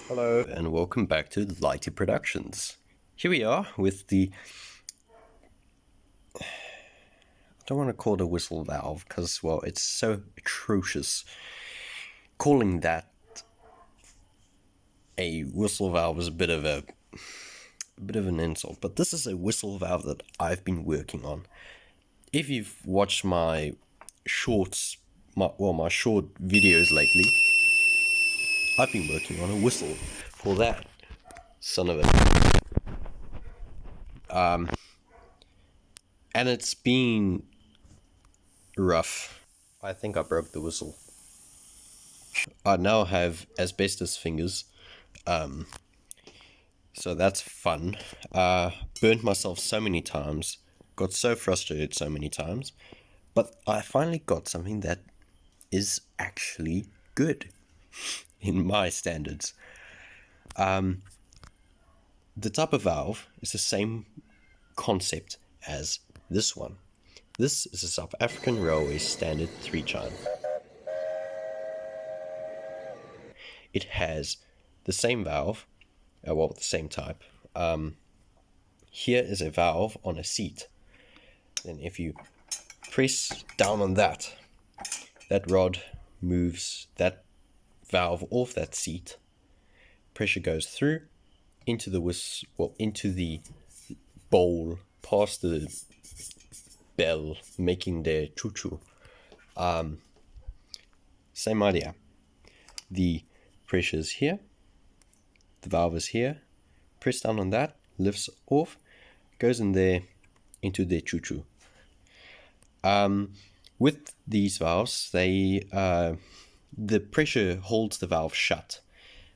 Hello and welcome back to Lighty Productions. Here we are with the, I don't want to call it a whistle valve because, well, it's so atrocious. Calling that a whistle valve is a bit of an insult, but this is a whistle valve that I've been working on. If you've watched my shorts, my short videos lately, I've been working on a whistle for that son of a. And it's been rough. I think I broke the whistle. I now have asbestos fingers, so that's fun. Burnt myself so many times, got so frustrated so many times, but I finally got something that is actually good in my standards. The type of valve is the same concept as this one. This is a South African Railway standard 3-chime. It has the same valve, the same type. Here is a valve on a seat. Then if you press down on that rod moves that valve off that seat. Pressure goes through into the bowl, past the bell, making the choo-choo. Same idea. The pressure is here, the valve is here, press down on that, lifts off, goes in there into the choo-choo. With these valves, the pressure holds the valve shut.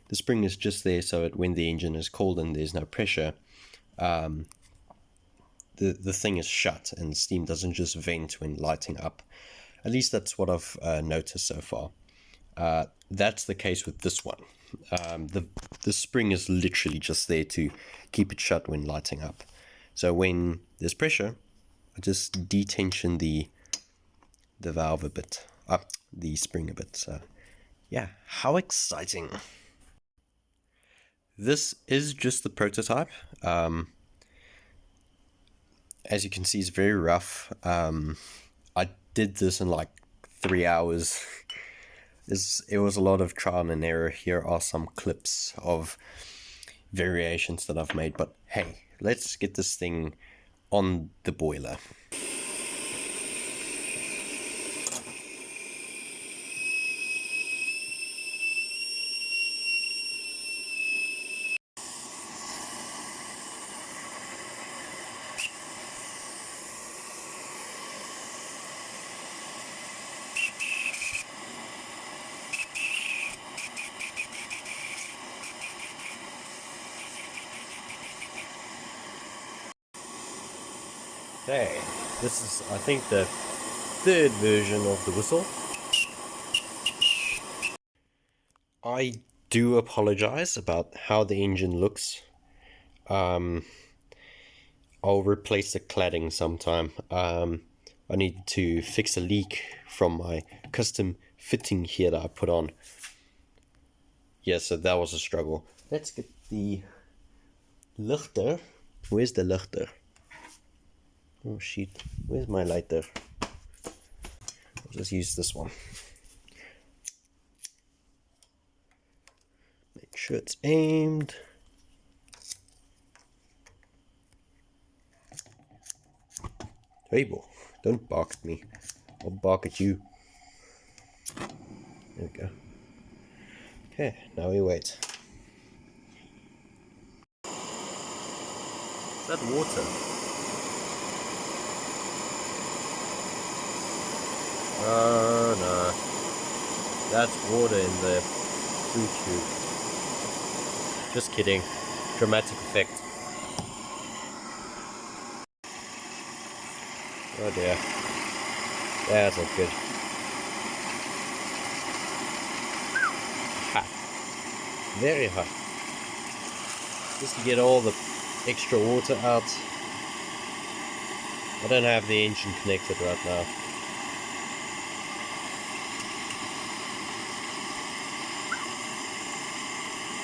The spring is just there so that when the engine is cold and there's no pressure, the thing is shut and steam doesn't just vent when lighting up. At least that's what I've noticed so far. That's the case with this one. The spring is literally just there to keep it shut when lighting up. So when there's pressure, I just detension the valve a bit, the spring a bit. So yeah, how exciting. This is just the prototype. As you can see, it's very rough. I did this in like 3 hours. It was a lot of trial and error. Here are some clips of variations that I've made, but hey, let's get this thing on the boiler. Okay, this is, I think, the third version of the whistle. I do apologize about how the engine looks. I'll replace the cladding sometime. I need to fix a leak from my custom fitting here that I put on. Yeah, so that was a struggle. Let's get the lighter. Where's the lighter? Oh shit, where's my lighter? I'll just use this one. Make sure it's aimed. Hey boy, don't bark at me. I'll bark at you. There we go. Okay, now we wait. Is that water? Oh no, that's water in the food tube. Just kidding. Dramatic effect. Oh dear. That's not good. Hot. Very hot. Just to get all the extra water out. I don't have the engine connected right now.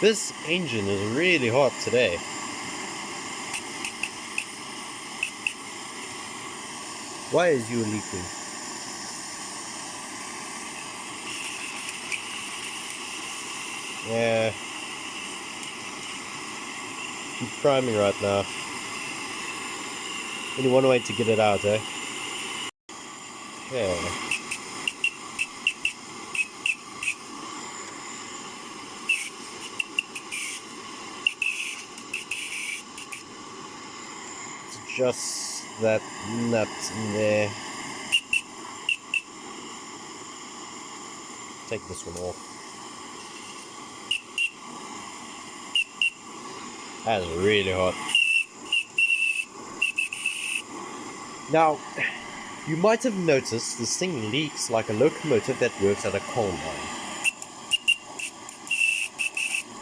This engine is really hot today. Why is you leaking? Yeah. Keep priming right now. Only one way to get it out, eh? Yeah. It's just that nut in there. Take this one off. That's really hot. Now, you might have noticed this thing leaks like a locomotive that works at a coal mine.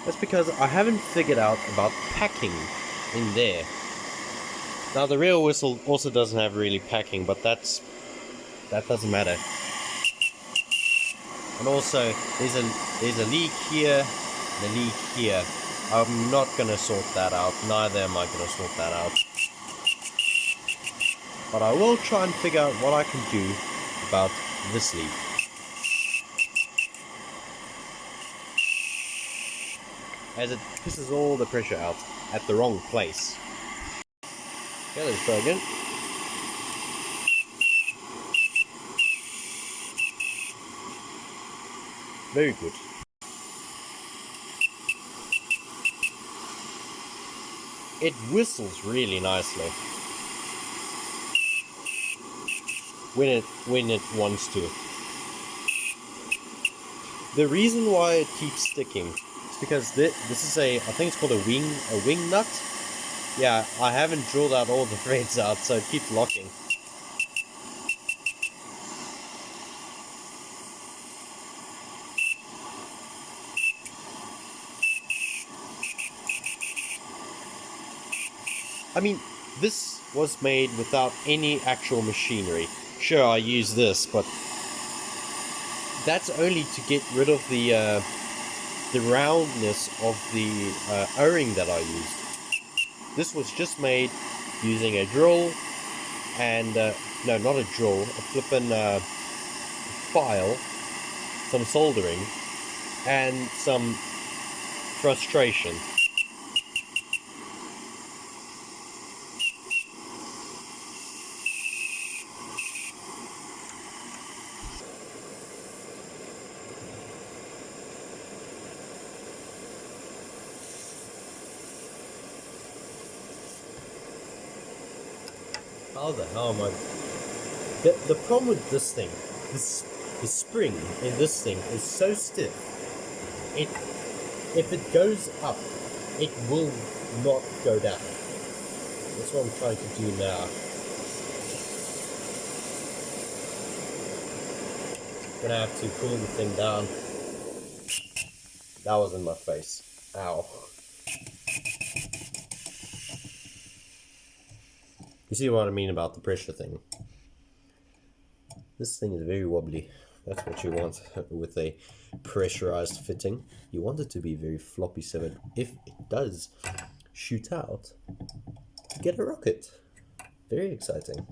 That's because I haven't figured out about packing in there. Now the real whistle also doesn't have really packing, but that doesn't matter. And also there's a leak here and a leak here. I'm not gonna sort that out, neither am I gonna sort that out. But I will try and figure out what I can do about this leak. As it pisses all the pressure out at the wrong place. Okay, let's try again. Very good. It whistles really nicely when it wants to. The reason why it keeps sticking is because this is I think it's called a wing nut. Yeah, I haven't drilled out all the threads out, so it keeps locking. I mean, this was made without any actual machinery. Sure, I use this, but that's only to get rid of the roundness of the O-ring that I used. This was just made using a drill and no, not a drill, a flippin' file, some soldering, and some frustration. How the hell am I? The problem with this thing, the spring in this thing is so stiff. If it goes up, it will not go down. That's what I'm trying to do now. Gonna have to pull the thing down. That was in my face. Ow. You see what I mean about the pressure thing? This thing is very wobbly. That's what you want with a pressurized fitting. You want it to be very floppy so that if it does shoot out, you get a rocket. Very exciting.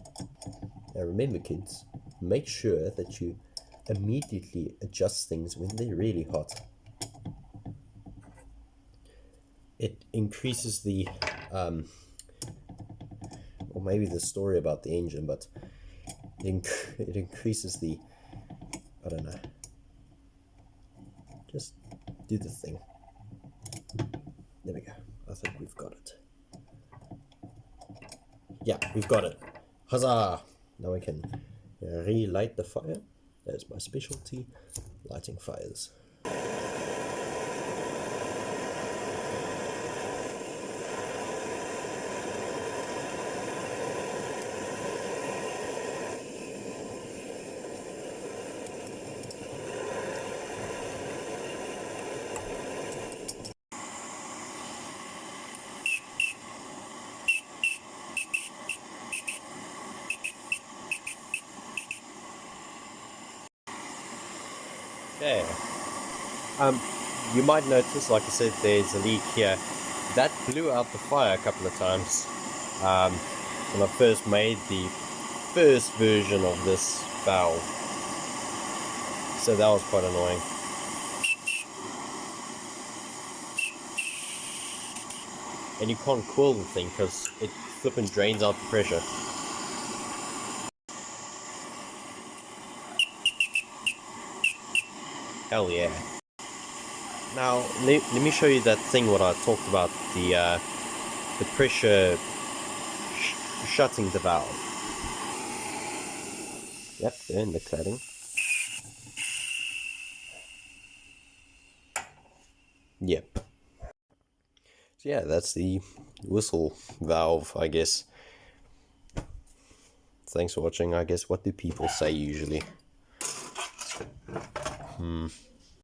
Now remember kids, make sure that you immediately adjust things when they're really hot. It increases the or maybe the story about the engine, but it increases the, I don't know, just do the thing. There we go. I think we've got it. Yeah, we've got it. Huzzah! Now we can relight the fire. There's my specialty, lighting fires. Okay. you might notice, like I said, there's a leak here. That blew out the fire a couple of times. When I first made the first version of this valve. So that was quite annoying. And you can't coil the thing because it flipping drains out the pressure. Hell yeah. Now, let me show you that thing what I talked about, the pressure shutting the valve. Yep, they're in the cladding. Yep. So yeah, that's the whistle valve, I guess. Thanks for watching. I guess, what do people say usually?